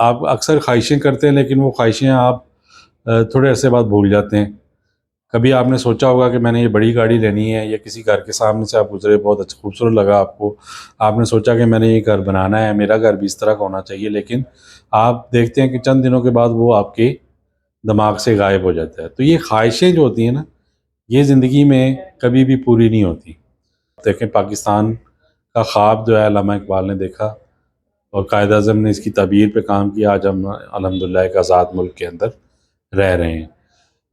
आप अक्सर ख्वाहिशें करते हैं, लेकिन वो ख्वाहिशें आप थोड़े अरसे बाद भूल जाते हैं। कभी आपने सोचा होगा कि मैंने ये बड़ी गाड़ी लेनी है, या किसी घर के सामने से आप गुजरे, बहुत अच्छा खूबसूरत लगा आपको, आपने सोचा कि मैंने ये घर बनाना है, मेरा घर भी इस तरह का होना चाहिए, लेकिन आप देखते हैं कि चंद दिनों के बाद वो आपके दिमाग से गायब हो जाता है। तो ये ख्वाहिशें जो होती हैं ना, ये ज़िंदगी में कभी भी पूरी नहीं होती। देखें, पाकिस्तान का ख्वाब जो है अल्लामा इकबाल ने देखा और कायद-ए-आज़म ने इसकी ताबीर पे काम किया। आज हम अल्हम्दुलिल्लाह एक आज़ाद मुल्क के अंदर रह रहे हैं।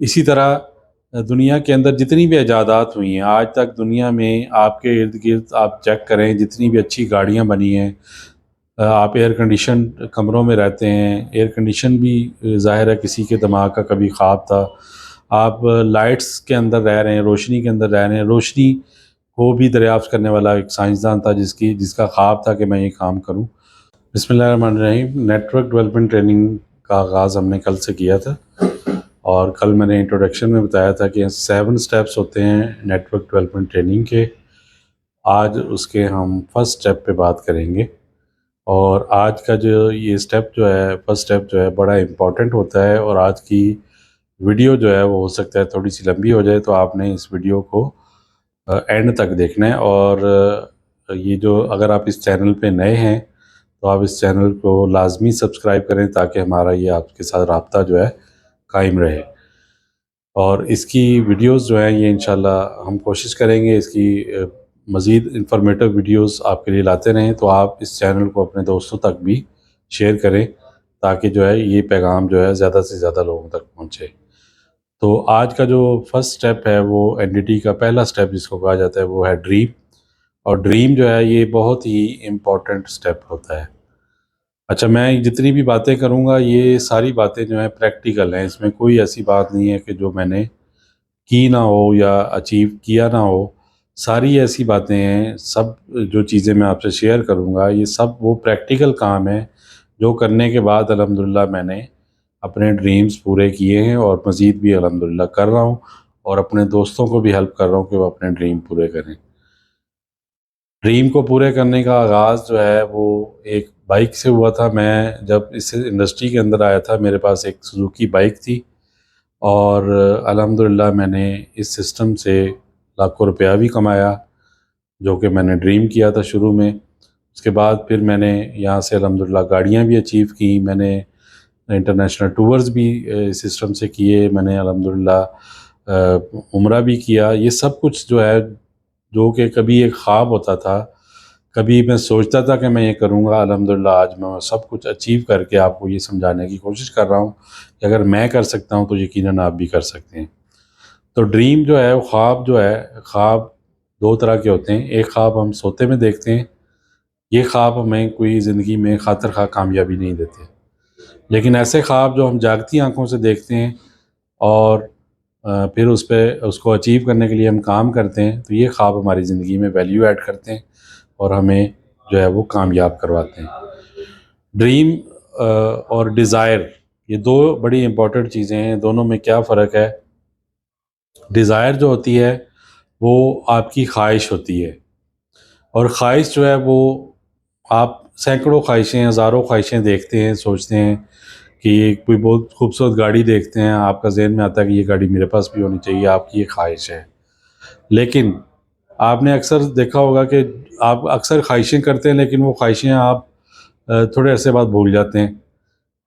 इसी तरह दुनिया के अंदर जितनी भी इजादात हुई हैं, आज तक दुनिया में आपके इर्द-गिर्द आप चेक करें, जितनी भी अच्छी गाड़ियाँ बनी हैं, आप एयर कंडीशन कमरों में रहते हैं, एयर कंडीशन भी ज़ाहिर है किसी के दिमाग का कभी ख्वाब था। आप लाइट्स के अंदर रह रहे हैं, रोशनी के अंदर रह रहे हैं। रोशनी को भी दरियाफ़्त करने वाला एक साइंसदान था जिसका ख्वाब था कि मैं ये काम करूँ। बिस्मिल्लाहिर्रहमानिर्रहीम। नेटवर्क डेवलपमेंट ट्रेनिंग का आगाज़ हमने कल से किया था, और कल मैंने इंट्रोडक्शन में बताया था कि 7 स्टेप्स होते हैं नेटवर्क डेवलपमेंट ट्रेनिंग के। आज उसके हम फर्स्ट स्टेप पे बात करेंगे, और आज का जो ये स्टेप जो है, फर्स्ट स्टेप जो है, बड़ा इम्पॉर्टेंट होता है। और आज की वीडियो जो है वो हो सकता है थोड़ी सी लंबी हो जाए, तो आपने इस वीडियो को एंड तक देखना है। और ये जो, अगर आप इस चैनल पे नए हैं तो आप इस चैनल को लाजमी सब्सक्राइब करें, ताकि हमारा ये आपके साथ राब्ता जो है कायम रहे। और इसकी वीडियोस जो हैं, ये इंशाल्लाह हम कोशिश करेंगे इसकी मज़ीद इंफॉर्मेटिव वीडियोस आपके लिए लाते रहें। तो आप इस चैनल को अपने दोस्तों तक भी शेयर करें, ताकि जो है ये पैगाम जो है ज़्यादा से ज़्यादा लोगों तक पहुँचे। तो आज का जो फर्स्ट स्टेप है, वो एनडीटी का पहला स्टेप जिसको कहा जाता है, वो है ड्रीम। और ड्रीम जो है, ये बहुत ही इम्पोर्टेंट स्टेप होता है। अच्छा, मैं जितनी भी बातें करूँगा, ये सारी बातें जो हैं प्रैक्टिकल हैं। इसमें कोई ऐसी बात नहीं है कि जो मैंने की ना हो या अचीव किया ना हो। सारी ऐसी बातें हैं, सब जो चीज़ें मैं आपसे शेयर करूँगा, ये सब वो प्रैक्टिकल काम है जो करने के बाद अल्हम्दुलिल्लाह मैंने अपने ड्रीम्स पूरे किए हैं, और मज़ीद भी अल्हम्दुलिल्लाह कर रहा हूँ, और अपने दोस्तों को भी हेल्प कर रहा हूँ कि वो अपने ड्रीम पूरे करें। ड्रीम को पूरे करने का आगाज़ जो है वो एक बाइक से हुआ था। मैं जब इस इंडस्ट्री के अंदर आया था, मेरे पास एक सुज़ुकी बाइक थी, और अल्हम्दुलिल्लाह मैंने इस सिस्टम से लाखों रुपया भी कमाया, जो कि मैंने ड्रीम किया था शुरू में। उसके बाद फिर मैंने यहाँ से अल्हम्दुलिल्लाह गाड़ियाँ भी अचीव की, मैंने इंटरनेशनल टूर्स भी सिस्टम से किए, मैंने अल्हम्दुलिल्लाह उम्रा भी किया। ये सब कुछ जो है, जो कि कभी एक ख्वाब होता था, कभी मैं सोचता था कि मैं ये करूँगा, अल्हम्दुलिल्लाह आज मैं वो सब कुछ अचीव करके आपको ये समझाने की कोशिश कर रहा हूँ कि अगर मैं कर सकता हूँ तो यकीनन आप भी कर सकते हैं। तो ड्रीम जो है, वो ख्वाब जो है, ख्वाब 2 तरह के होते हैं। एक ख्वाब हम सोते में देखते हैं, ये ख्वाब हमें कोई ज़िंदगी में खातिर खा कामयाबी नहीं देते। लेकिन ऐसे ख्वाब जो हम जागती आँखों से देखते हैं, और फिर उसको अचीव करने के लिए हम काम करते हैं, तो ये ख्वाब हमारी ज़िंदगी में वैल्यू ऐड करते हैं, और हमें जो है वो कामयाब करवाते हैं। ड्रीम और डिज़ायर, ये 2 बड़ी इम्पोर्टेंट चीज़ें हैं। दोनों में क्या फ़र्क है? डिज़ायर जो होती है, वो आपकी ख्वाहिश होती है, और ख्वाहिश जो है वो, आप सैकड़ों ख्वाहिशें, हज़ारों ख्वाहिशें देखते हैं, सोचते हैं कि कोई बहुत खूबसूरत गाड़ी देखते हैं, आपका ज़हन में आता है कि ये गाड़ी मेरे पास भी होनी चाहिए, आपकी ये ख्वाहिश है। लेकिन आपने अक्सर देखा होगा कि आप अक्सर ख्वाहिशें करते हैं, लेकिन वो ख्वाहिशें आप थोड़े अरसे बाद भूल जाते हैं।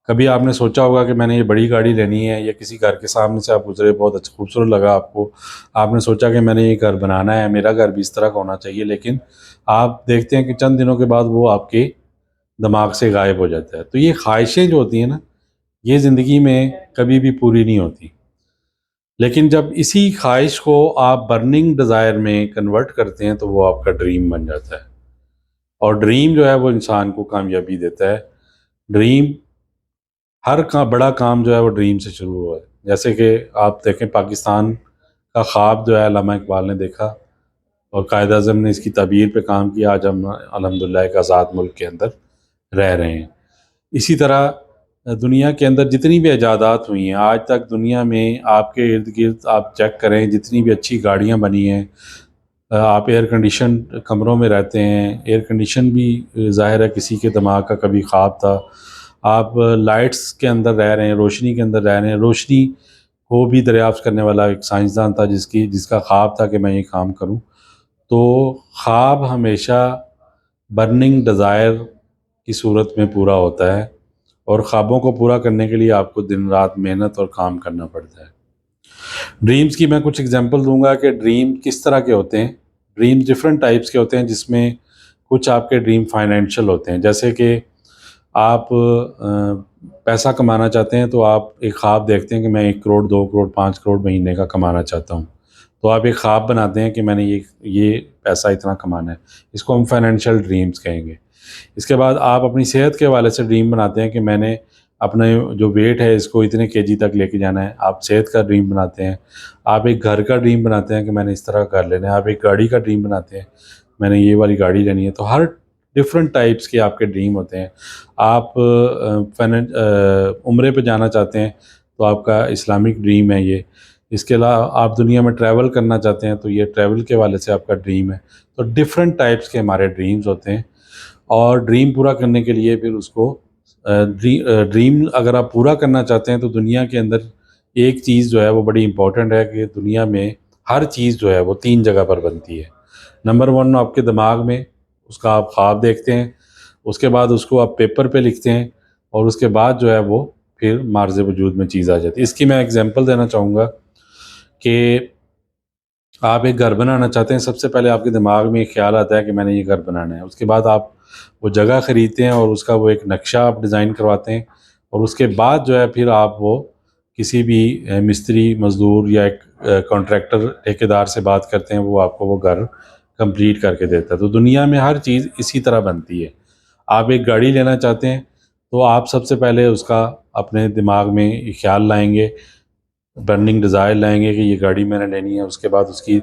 कभी आपने सोचा होगा कि मैंने ये बड़ी गाड़ी लेनी है, या किसी घर के सामने से आप गुजरे, बहुत अच्छा खूबसूरत लगा आपको, आपने सोचा कि मैंने ये घर बनाना है, मेरा घर भी इस तरह का होना चाहिए, लेकिन आप देखते हैं कि चंद दिनों के बाद वो आपके दिमाग से गायब हो जाता है। तो ये ख्वाहिशें जो होती हैं ना, ये ज़िंदगी में कभी भी पूरी नहीं होती। लेकिन जब इसी ख्वाहिश को आप बर्निंग डिज़ायर में कन्वर्ट करते हैं, तो वो आपका ड्रीम बन जाता है, और ड्रीम जो है वो इंसान को कामयाबी देता है। ड्रीम, हर बड़ा काम जो है वो ड्रीम से शुरू हुआ है। जैसे कि आप देखें, पाकिस्तान का ख्वाब जो है अल्लामा इकबाल ने देखा, और कायद-ए-आज़म ने इसकी ताबीर पे काम किया। आज हम अल्हम्दुलिल्लाह एक आज़ाद मुल्क के अंदर रह रहे हैं। इसी तरह दुनिया के अंदर जितनी भी इजादात हुई हैं, आज तक दुनिया में आपके इर्द-गिर्द आप चेक करें, जितनी भी अच्छी गाड़ियाँ बनी हैं, आप एयर कंडीशन कमरों में रहते हैं, एयर कंडीशन भी ज़ाहिर है किसी के दिमाग का कभी ख्वाब था। आप लाइट्स के अंदर रह रहे हैं, रोशनी के अंदर रह रहे हैं। रोशनी को भी दरियाफ्त करने वाला एक साइंसदान था जिसका ख्वाब था कि मैं ये काम करूं। तो ख्वाब हमेशा बर्निंग डिज़ायर की सूरत में पूरा होता है, और ख्वाबों को पूरा करने के लिए आपको दिन रात मेहनत और काम करना पड़ता है। ड्रीम्स की मैं कुछ एग्जांपल दूंगा कि ड्रीम किस तरह के होते हैं। ड्रीम्स डिफरेंट टाइप्स के होते हैं, जिसमें कुछ आपके ड्रीम फाइनेंशियल होते हैं। जैसे कि आप पैसा कमाना चाहते हैं, तो आप एक ख्वाब देखते हैं कि मैं 1 करोड़, 2 करोड़, 5 करोड़ महीने का कमाना चाहता हूँ। तो आप एक ख्वाब बनाते हैं कि मैंने ये पैसा इतना कमाना है। इसको हम फाइनेंशियल ड्रीम्स कहेंगे। इसके बाद आप अपनी सेहत के हवाले से ड्रीम बनाते हैं कि मैंने अपने जो वेट है इसको इतने केजी तक लेके जाना है। आप सेहत का ड्रीम बनाते हैं। आप एक घर का ड्रीम बनाते हैं कि मैंने इस तरह का घर लेना है। आप एक गाड़ी का ड्रीम बनाते हैं, मैंने ये वाली गाड़ी लेनी है। तो हर डिफरेंट टाइप्स के आपके ड्रीम होते हैं। आप उम्रे पे जाना चाहते हैं, तो आपका इस्लामिक ड्रीम है ये। इसके अलावा आप दुनिया में ट्रैवल करना चाहते हैं, तो ये ट्रैवल के हवाले से आपका ड्रीम है। तो डिफरेंट टाइप्स के हमारे ड्रीम्स होते हैं, और ड्रीम पूरा करने के लिए फिर उसको ड्रीम अगर आप पूरा करना चाहते हैं, तो दुनिया के अंदर एक चीज़ जो है वो बड़ी इंपॉर्टेंट है कि दुनिया में हर चीज़ जो है वो 3 जगह पर बनती है। नंबर 1 आपके दिमाग में, उसका आप ख्वाब देखते हैं। उसके बाद उसको आप पेपर पे लिखते हैं, और उसके बाद जो है वो फिर मार्ज़ वजूद में चीज़ आ जाती है। इसकी मैं एग्जांपल देना चाहूँगा कि आप एक घर बनाना चाहते हैं। सबसे पहले आपके दिमाग में एक ख्याल आता है कि मैंने ये घर बनाना है। उसके बाद आप वो जगह ख़रीदते हैं, और उसका वो एक नक्शा आप डिज़ाइन करवाते हैं, और उसके बाद जो है फिर आप वो किसी भी मिस्त्री, मज़दूर या एक कॉन्ट्रैक्टर, ठेकेदार से बात करते हैं, वो आपको वो घर कंप्लीट करके देता है। तो दुनिया में हर चीज़ इसी तरह बनती है। आप एक गाड़ी लेना चाहते हैं, तो आप सबसे पहले उसका अपने दिमाग में ख्याल लाएँगे, बर्निंग डिज़ायर लाएंगे कि ये गाड़ी मैंने लेनी है। उसके बाद उसकी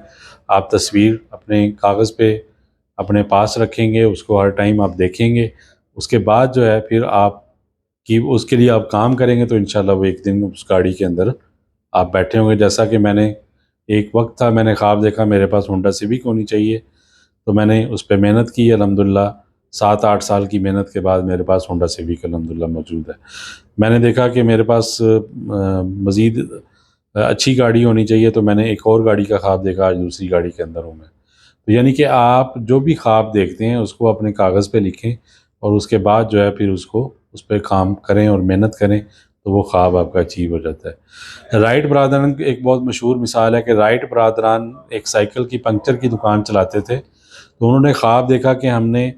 आप तस्वीर अपने कागज़ पे अपने पास रखेंगे, उसको हर टाइम आप देखेंगे। उसके बाद जो है फिर आप कि उसके लिए आप काम करेंगे, तो इंशाल्लाह वो एक दिन उस गाड़ी के अंदर आप बैठे होंगे। जैसा कि मैंने एक वक्त था, मैंने ख्वाब देखा मेरे पास होंडा सिविक होनी चाहिए, तो मैंने उस पे मेहनत की। अल्हम्दुलिल्लाह 7-8 साल की मेहनत के बाद मेरे पास होंडा सिविक अल्हम्दुलिल्लाह मौजूद है। मैंने देखा कि मेरे पास मज़ीद अच्छी गाड़ी होनी चाहिए, तो मैंने एक और गाड़ी का ख्वाब देखा, आज दूसरी गाड़ी के अंदर हूँ मैं। तो यानी कि आप जो भी ख्वाब देखते हैं उसको अपने कागज़ पे लिखें, और उसके बाद जो है फिर उसको उस पे काम करें और मेहनत करें, तो वो ख्वाब आपका अचीव हो जाता है। राइट ब्रादरन एक बहुत मशहूर मिसाल है कि राइट ब्रादरान एक साइकिल की पंक्चर की दुकान चलाते थे। तो उन्होंने ख्वाब देखा कि हमने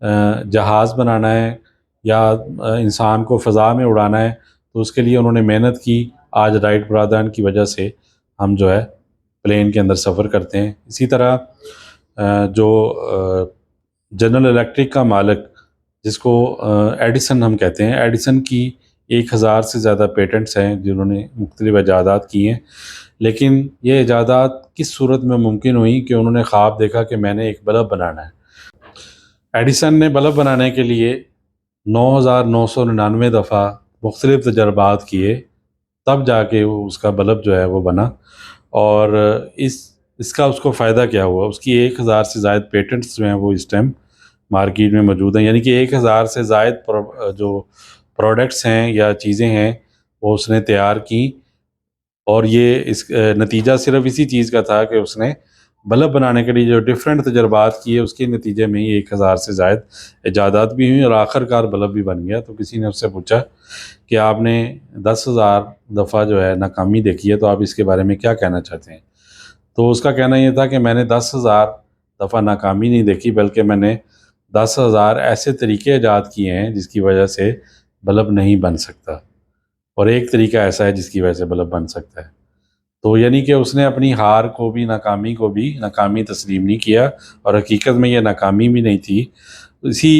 जहाज़ बनाना है, या इंसान को फ़ज़ा में उड़ाना है। तो उसके लिए उन्होंने मेहनत की। आज राइट ब्रादरन की वजह से हम जो है प्लेन के अंदर सफ़र करते हैं। इसी तरह जो जनरल इलेक्ट्रिक का मालिक, जिसको एडिसन हम कहते हैं, एडिसन की 1000 से ज़्यादा पेटेंट्स हैं जिन्होंने मुख्तलिफ़ इजादात की हैं। लेकिन ये इजादात किस सूरत में मुमकिन हुई कि उन्होंने ख्वाब देखा कि मैंने एक बल्ब बनाना है। एडिसन ने बल्ब बनाने के लिए 9999 दफ़ा मुख्तलिफ़ तजर्बात किए, तब जाके वो उसका बल्ब जो है वो बना। और इसका उसको फ़ायदा क्या हुआ, उसकी 1000 से ज़ायद पेटेंट्स जो हैं वो इस टाइम मार्केट में मौजूद हैं। यानी कि 1000 से ज़ायद जो प्रोडक्ट्स हैं या चीज़ें हैं वो उसने तैयार की। और ये नतीजा सिर्फ़ इसी चीज़ का था कि उसने बल्ब बनाने के लिए जो डिफरेंट तजर्बात किए, उसके नतीजे में ही 1000 से ज़ायद इजादात भी हुई, और आखिरकार बल्ब भी बन गया। तो किसी ने उससे पूछा कि आपने 10,000 दफ़ा जो है नाकामी देखी है, तो आप इसके बारे में क्या कहना चाहते हैं? तो उसका कहना ये था कि मैंने 10,000 दफ़ा नाकामी नहीं देखी, बल्कि मैंने 10,000 ऐसे तरीके ईजाद किए हैं जिसकी वजह से बल्ब नहीं बन सकता, और एक तरीका ऐसा है जिसकी वजह से बल्ब बन सकता है। तो यानी कि उसने अपनी हार को भी, नाकामी को भी नाकामी तस्लीम नहीं किया, और हकीकत में ये नाकामी भी नहीं थी। इसी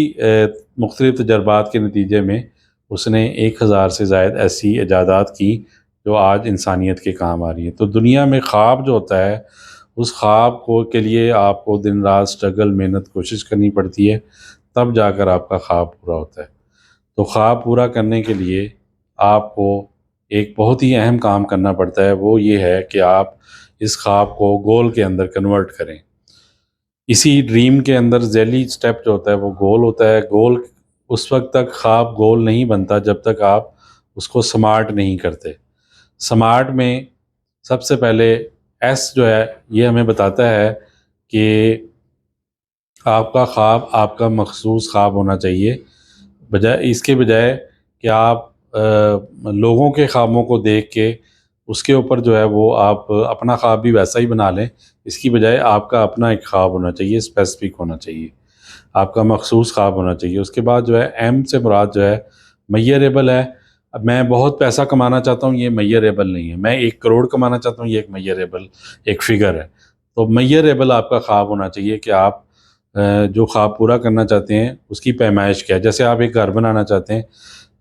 मुख्तलिफ़ तजर्बात के नतीजे में उसने 1000 से ज़ायद ऐसी इजादात की जो आज इंसानियत के काम आ रही हैं। तो दुनिया में ख्वाब जो होता है, उस ख्वाब को के लिए आपको दिन रात स्ट्रगल, मेहनत, कोशिश करनी पड़ती है, तब जाकर आपका ख्वाब पूरा होता है। तो ख्वाब पूरा करने के लिए आपको एक बहुत ही अहम काम करना पड़ता है, वो ये है कि आप इस ख्वाब को गोल के अंदर कन्वर्ट करें। इसी ड्रीम के अंदर ज़ैली स्टेप जो होता है वो गोल होता है। गोल उस वक्त तक ख्वाब गोल नहीं बनता जब तक आप उसको स्मार्ट नहीं करते। स्मार्ट में सबसे पहले एस जो है ये हमें बताता है कि आपका ख्वाब आपका मखसूस ख्वाब होना चाहिए, बजाय कि आप लोगों के ख्वाबों को देख के उसके ऊपर जो है वो आप अपना ख्वाब भी वैसा ही बना लें। इसकी बजाय आपका अपना एक ख्वाब होना चाहिए, स्पेसिफिक होना चाहिए, आपका मखसूस ख्वाब होना चाहिए। उसके बाद जो है एम से मुराद जो है मेजरेबल है। अब मैं बहुत पैसा कमाना चाहता हूँ, ये मेजरेबल नहीं है। मैं 1 करोड़ कमाना चाहता हूँ, ये एक मेजरेबल एक फ़िगर है। तो मेजरेबल आपका ख्वाब होना चाहिए कि आप जो ख्वाब पूरा करना चाहते हैं उसकी पैमाइश क्या है। जैसे आप एक घर बनाना चाहते हैं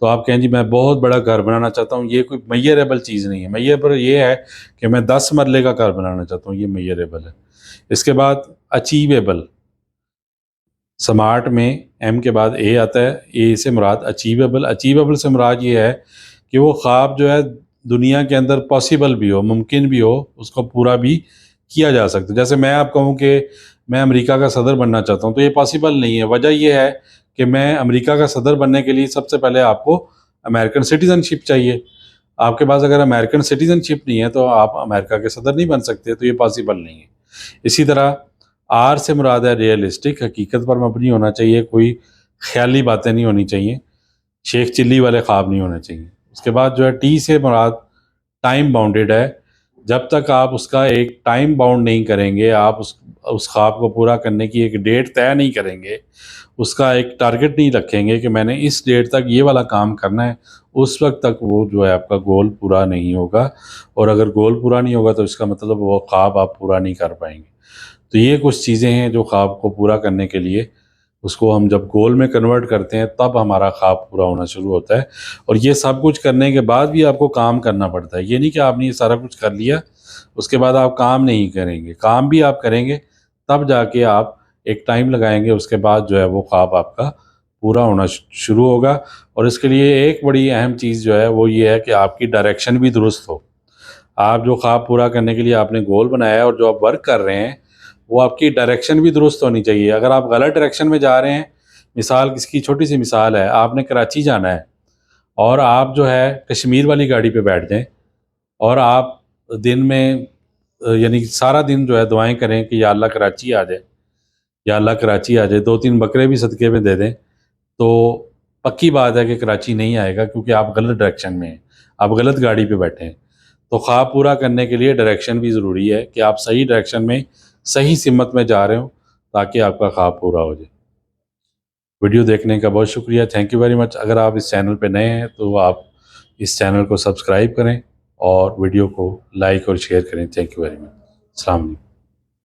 तो आप कहें जी मैं बहुत बड़ा घर बनाना चाहता हूँ, ये कोई मेजरेबल चीज़ नहीं है। मेजरेबल ये है कि मैं 10 मरले का घर बनाना चाहता हूँ, ये मेजरेबल है। इसके बाद अचीवेबल, स्मार्ट में एम के बाद ए आता है। ए से मुराद अचीवेबल, अचीवेबल से मुराद ये है कि वो ख्वाब जो है दुनिया के अंदर पॉसिबल भी हो, मुमकिन भी हो, उसको पूरा भी किया जा सकता है। जैसे मैं आप कहूँ कि मैं अमेरिका का सदर बनना चाहता हूँ तो ये पॉसिबल नहीं है। वजह यह है कि मैं अमेरिका का सदर बनने के लिए सबसे पहले आपको अमेरिकन सिटीज़नशिप चाहिए। आपके पास अगर अमेरिकन सिटीज़नशिप नहीं है तो आप अमेरिका के सदर नहीं बन सकते, तो ये पॉसिबल नहीं है। इसी तरह आर से मुराद है रियलिस्टिक, हकीकत पर मबनी होना चाहिए, कोई ख्याली बातें नहीं होनी चाहिए, शेख चिल्ली वाले ख्वाब नहीं होने चाहिए। उसके बाद जो है टी से मुराद टाइम बाउंडेड है। जब तक आप उसका एक टाइम बाउंड नहीं करेंगे, आप उस ख्वाब को पूरा करने की एक डेट तय नहीं करेंगे, उसका एक टारगेट नहीं रखेंगे कि मैंने इस डेट तक ये वाला काम करना है, उस वक्त तक वो जो है आपका गोल पूरा नहीं होगा। और अगर गोल पूरा नहीं होगा तो इसका मतलब वो ख्वाब आप पूरा नहीं कर पाएंगे। तो ये कुछ चीज़ें हैं जो ख्वाब को पूरा करने के लिए, उसको हम जब गोल में कन्वर्ट करते हैं तब हमारा ख्वाब पूरा होना शुरू होता है। और ये सब कुछ करने के बाद भी आपको काम करना पड़ता है। ये नहीं कि आपने ये सारा कुछ कर लिया उसके बाद आप काम नहीं करेंगे, काम भी आप करेंगे, तब जाके आप एक टाइम लगाएंगे, उसके बाद जो है वो ख्वाब आपका पूरा होना शुरू होगा। और इसके लिए एक बड़ी अहम चीज़ जो है वो ये है कि आपकी डायरेक्शन भी दुरुस्त हो। आप जो ख्वाब पूरा करने के लिए आपने गोल बनाया है और जो आप वर्क कर रहे हैं वो आपकी डायरेक्शन भी दुरुस्त होनी चाहिए। अगर आप गलत डायरेक्शन में जा रहे हैं, मिसाल इसकी छोटी सी मिसाल है, आपने कराची जाना है और आप जो है कश्मीर वाली गाड़ी पे बैठ जाएं और आप दिन में यानी सारा दिन जो है दुआएं करें कि या अल्लाह कराची आ जाए, या अल्लाह कराची आ जाए, 2-3 बकरे भी सदक़े में दे दें, तो पक्की बात है कि कराची नहीं आएगा, क्योंकि आप गलत डायरेक्शन में हैं, आप गलत गाड़ी पे बैठे हैं। तो ख्वाब पूरा करने के लिए डायरेक्शन भी ज़रूरी है कि आप सही डायरेक्शन में, सही सिमत में जा रहे हो, ताकि आपका ख्वाब पूरा हो जाए। वीडियो देखने का बहुत शुक्रिया, थैंक यू वेरी मच। अगर आप इस चैनल पे नए हैं तो आप इस चैनल को सब्सक्राइब करें और वीडियो को लाइक और शेयर करें। Thank you very much. अस्सलाम वालेकुम।